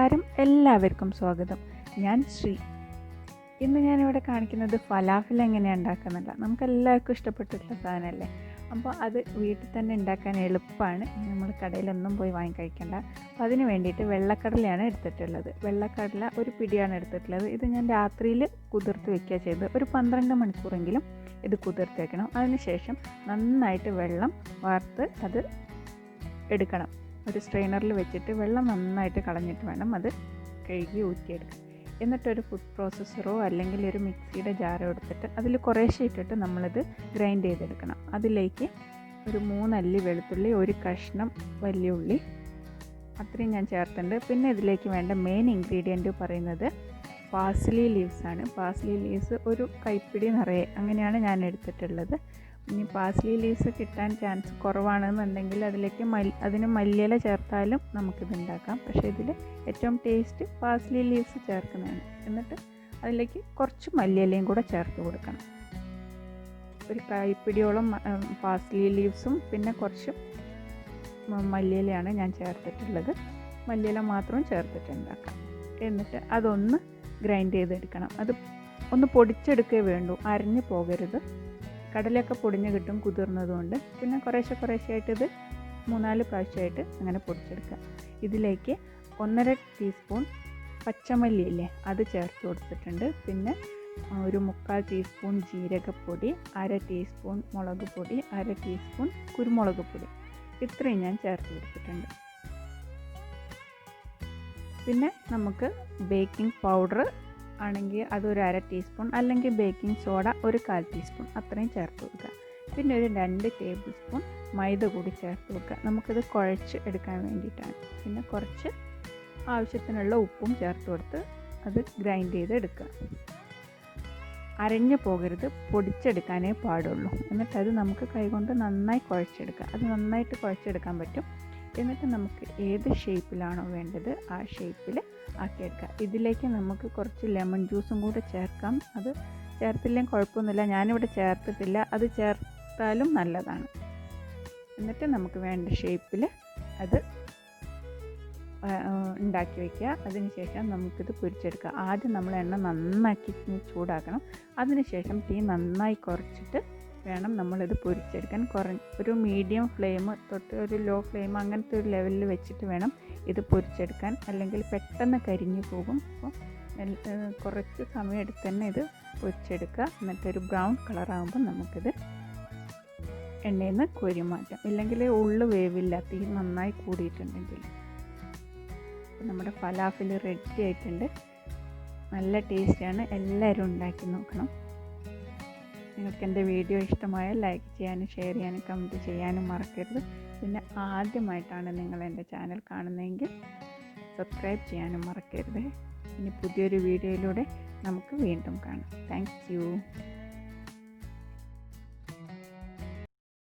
നമസ്കാരം, എല്ലാവർക്കും സ്വാഗതം. ഞാൻ ശ്രീ. ഇന്ന് ഞാനിവിടെ കാണിക്കുന്നത് ഫലാഫിൽ എങ്ങനെയാണ് ഉണ്ടാക്കുന്നില്ല. നമുക്കെല്ലാവർക്കും ഇഷ്ടപ്പെട്ടിട്ടുള്ള സാധനമല്ലേ. അപ്പോൾ അത് വീട്ടിൽ തന്നെ ഉണ്ടാക്കാൻ എളുപ്പമാണ്. നമ്മൾ കടയിലൊന്നും പോയി വാങ്ങി കഴിക്കേണ്ട. അപ്പോൾ അതിന് വേണ്ടിയിട്ട് വെള്ളക്കടലയാണ് എടുത്തിട്ടുള്ളത്. വെള്ളക്കടല ഒരു പിടിയാണ് എടുത്തിട്ടുള്ളത്. ഇത് ഞാൻ രാത്രിയിൽ കുതിർത്ത് വെക്കുക ചെയ്തത്. ഒരു 12 മണിക്കൂറെങ്കിലും ഇത് കുതിർത്ത് വെക്കണം. അതിനുശേഷം നന്നായിട്ട് വെള്ളം വാർത്ത് അത് എടുക്കണം. ഒരു സ്ട്രെയിനറിൽ വെച്ചിട്ട് വെള്ളം നന്നായിട്ട് കളഞ്ഞിട്ട് വേണം അത് കഴുകി ഊറ്റിയെടുക്കാൻ. എന്നിട്ടൊരു ഫുഡ് പ്രോസസ്സറോ അല്ലെങ്കിൽ ഒരു മിക്സിയുടെ ജാറോ എടുത്തിട്ട് അതിൽ കുറേശ്ശെ ഇട്ടിട്ട് നമ്മളത് ഗ്രൈൻഡ് ചെയ്തെടുക്കണം. അതിലേക്ക് ഒരു 3 അല്ലി വെളുത്തുള്ളി, ഒരു കഷ്ണം വലിയ ഉള്ളി, അത്രയും ഞാൻ ചേർത്തിട്ടുണ്ട്. പിന്നെ ഇതിലേക്ക് വേണ്ട മെയിൻ ഇൻഗ്രീഡിയൻറ്റ് പറയുന്നത് പാഴ്സ്ലി ലീവ്സ് ആണ്. പാഴ്സ്ലി ലീവ്സ് ഒരു കൈപ്പിടി നിറയെ അങ്ങനെയാണ് ഞാൻ എടുത്തിട്ടുള്ളത്. ഇനി പാഴ്സ്ലി ലീവ്സ് കിട്ടാൻ ചാൻസ് കുറവാണെന്നുണ്ടെങ്കിൽ അതിലേക്ക് അതിന് മല്ലിയില ചേർത്താലും നമുക്കിത് ഉണ്ടാക്കാം. പക്ഷേ ഇതിൽ ഏറ്റവും ടേസ്റ്റ് പാഴ്സ്ലി ലീവ്സ് ചേർക്കുന്നതാണ്. എന്നിട്ട് അതിലേക്ക് കുറച്ച് മല്ലിയിലയും കൂടെ ചേർത്ത് കൊടുക്കണം. ഒരു കൈപ്പിടിയോളം പാഴ്സ്ലി ലീവ്സും പിന്നെ കുറച്ച് മല്ലിയിലയാണ് ഞാൻ ചേർത്തിട്ടുള്ളത്. മല്ലിയില മാത്രം ചേർത്തിട്ടുണ്ടാക്കാം. എന്നിട്ട് അതൊന്ന് ഗ്രൈൻഡ് ചെയ്തെടുക്കണം. അത് ഒന്ന് പൊടിച്ചെടുക്കേ വേണ്ടൂ, അരഞ്ഞു പോകരുത്. കടലയൊക്കെ പൊടിഞ്ഞ് കിട്ടും കുതിർന്നതുകൊണ്ട്. പിന്നെ കുറേശ്ശെയായിട്ട് ഇത് 3-4 പ്രാവശ്യമായിട്ട് അങ്ങനെ പൊടിച്ചെടുക്കുക. ഇതിലേക്ക് 1.5 ടീസ്പൂൺ പച്ചമല്ലിയില്ലേ, അത് ചേർത്ത് കൊടുത്തിട്ടുണ്ട്. പിന്നെ ഒരു 3/4 ടീസ്പൂൺ ജീരകപ്പൊടി, 1/2 ടീസ്പൂൺ മുളക് പൊടി, 1/2 ടീസ്പൂൺ കുരുമുളക് പൊടി, ഇത്രയും ഞാൻ ചേർത്ത് കൊടുത്തിട്ടുണ്ട്. പിന്നെ നമുക്ക് ബേക്കിംഗ് പൗഡർ ആണെങ്കിൽ അതൊരു 1/2 ടീസ്പൂൺ, അല്ലെങ്കിൽ ബേക്കിംഗ് സോഡ ഒരു 1/4 ടീസ്പൂൺ, അത്രയും ചേർത്ത് കൊടുക്കുക. പിന്നെ ഒരു 2 ടേബിൾ സ്പൂൺ മൈദ കൂടി ചേർത്ത് കൊടുക്കുക. നമുക്കിത് കുഴച്ച് എടുക്കാൻ വേണ്ടിയിട്ടാണ്. പിന്നെ കുറച്ച് ആവശ്യത്തിനുള്ള ഉപ്പും ചേർത്ത് കൊടുത്ത് അത് ഗ്രൈൻഡ് ചെയ്ത് എടുക്കുക. അരഞ്ഞു പോകരുത്, പൊടിച്ചെടുക്കാനേ പാടുള്ളൂ. എന്നിട്ടത് നമുക്ക് കൈകൊണ്ട് നന്നായി കുഴച്ചെടുക്കുക. അത് നന്നായിട്ട് കുഴച്ചെടുക്കാൻ പറ്റും. എന്നിട്ട് നമുക്ക് ഏത് ഷേപ്പിലാണോ വേണ്ടത് ആ ഷേപ്പിൽ ആക്കിയെടുക്കുക. ഇതിലേക്ക് നമുക്ക് കുറച്ച് ലെമൺ ജ്യൂസും കൂടെ ചേർക്കാം. അത് ചേർത്തില്ലെങ്കിൽ കുഴപ്പമൊന്നുമില്ല, ഞാനിവിടെ ചേർത്തിട്ടില്ല. അത് ചേർത്താലും നല്ലതാണ്. എന്നിട്ട് നമുക്ക് വേണ്ട ഷേപ്പിൽ അത് ഉണ്ടാക്കി വയ്ക്കുക. അതിനുശേഷം നമുക്കിത് പൊരിച്ചെടുക്കുക. ആദ്യം നമ്മൾ എണ്ണ നന്നാക്കി ചൂടാക്കണം. അതിനുശേഷം തീ നന്നായി കുറച്ചിട്ട് വേണം നമ്മളിത് പൊരിച്ചെടുക്കാൻ. ഒരു മീഡിയം ഫ്ലെയിം തൊട്ട് ഒരു ലോ ഫ്ലെയിം അങ്ങനത്തെ ഒരു ലെവലിൽ വെച്ചിട്ട് വേണം ഇത് പൊരിച്ചെടുക്കാൻ, അല്ലെങ്കിൽ പെട്ടെന്ന് കരിഞ്ഞു പോകും. അപ്പോൾ കുറച്ച് സമയം എടുത്ത് തന്നെ ഇത് പൊരിച്ചെടുക്കുക. എന്നിട്ടൊരു ബ്രൗൺ കളറാകുമ്പോൾ നമുക്കിത് എണ്ണയിൽ നിന്ന് കോരി മാറ്റാം. ഇല്ലെങ്കിൽ ഉള്ളു വേവില്ല, തീ നന്നായി കൂടിയിട്ടുണ്ടെങ്കിൽ. അപ്പോൾ നമ്മുടെ ഫലാഫിൽ റെഡി ആയിട്ടുണ്ട്. നല്ല ടേസ്റ്റിയാണ്. എല്ലാവരും ഉണ്ടാക്കി നോക്കണം. നിങ്ങൾക്ക് എൻ്റെ വീഡിയോ ഇഷ്ടമായാൽ ലൈക്ക് ചെയ്യാനും ഷെയർ ചെയ്യാനും കമൻറ്റ് ചെയ്യാനും മറക്കരുത്. പിന്നെ ആദ്യമായിട്ടാണ് നിങ്ങൾ എൻ്റെ ചാനൽ കാണുന്നതെങ്കിൽ സബ്സ്ക്രൈബ് ചെയ്യാനും മറക്കരുത്. ഇനി പുതിയൊരു വീഡിയോയിലൂടെ നമുക്ക് വീണ്ടും കാണാം. Thank you.